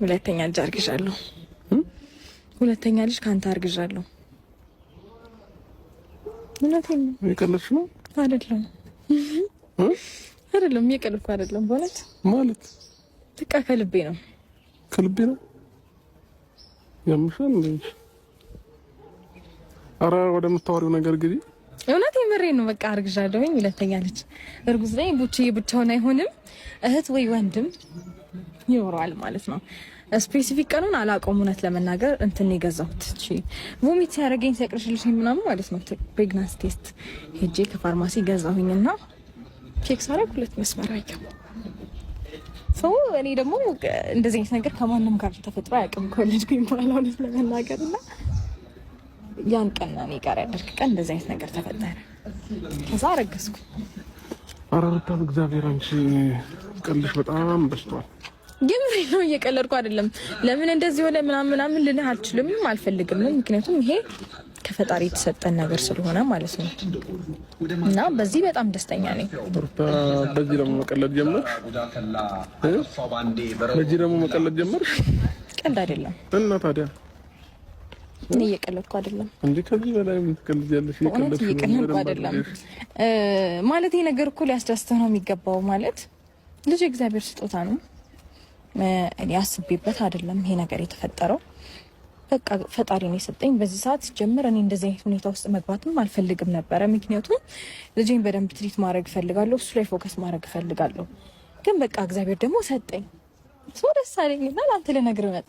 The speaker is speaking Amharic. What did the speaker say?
ሁለተኛ ልጅ አርግዣለሁ። ሁለተኛ ልጅ ካንተ አርግዣለሁ። እውነቴን ነው። የቀለድሽ ነው? አይደለም አይደለም፣ የቀለድኩ አይደለም። በእውነት ማለት በቃ ከልቤ ነው። ከልቤ ነው ያምሻል እንዴ? ኧረ ወደምታወሪው ነገር ግዲ። እውነት የምሬን ነው። በቃ አርግዣለሁኝ። ሁለተኛ ልጅ እርጉዝ ነኝ። ቡቼ ብቻውን አይሆንም፣ እህት ወይ ወንድም ይኖረዋል ማለት ነው። ስፔሲፊክ ቀኑን አላውቀውም። እውነት ለመናገር እንትን የገዛሁት እቺ ቮሚት ሲያደርገኝ ሲያቅርሽልሽኝ ምናምን ማለት ነው። ፕሬግናንሲ ቴስት ሄጄ ከፋርማሲ ገዛሁኝና ቼክ ሳረግ 2 መስመር አየሁ። ሰው እኔ ደግሞ እንደዚህ አይነት ነገር ከማንም ጋር ተፈጥሮ አያውቅም ከወለድኩኝ በኋላ እውነት ለመናገርና ያን ቀን እኔ ጋር ያደርክ ቀን እንደዚህ አይነት ነገር ተፈጠረ። ከዛ አረገዝኩ። ኧረ በጣም እግዚአብሔር አንቺ ቀልሽ በጣም በዝቷል። የምሬ ነው፣ እየቀለድኩ አይደለም። ለምን እንደዚህ ሆነ ምናምን ልልህ አልችልም፣ አልፈልግም። ምክንያቱም ይሄ ከፈጣሪ የተሰጠን ነገር ስለሆነ ማለት ነው። እና በዚህ በጣም ደስተኛ ነኝ። በዚህ ደግሞ መቀለድ ጀመርሽ? በዚህ ደግሞ መቀለድ ጀመርሽ? ቀልድ አይደለም። እና ታዲያ እኔ እየቀለድኩ አይደለም እንዴ? ከዚህ በላይ ምን ትቀልጃለሽ? እየቀለድኩ አይደለም ማለት ይሄ ነገር እኮ ሊያስደስትህ ነው የሚገባው። ማለት ልጅ የእግዚአብሔር ስጦታ ነው። እኔ አስቤበት አይደለም ይሄ ነገር የተፈጠረው። በቃ ፈጣሪ ነው የሰጠኝ። በዚህ ሰዓት ጀምር እኔ እንደዚህ አይነት ሁኔታ ውስጥ መግባትም አልፈልግም ነበረ። ምክንያቱም ልጄን በደንብ ትሪት ማድረግ እፈልጋለሁ፣ እሱ ላይ ፎከስ ማድረግ እፈልጋለሁ። ግን በቃ እግዚአብሔር ደግሞ ሰጠኝ። ሰው ደስ አለኝና ላንተ ልነግርህ መጣሁ።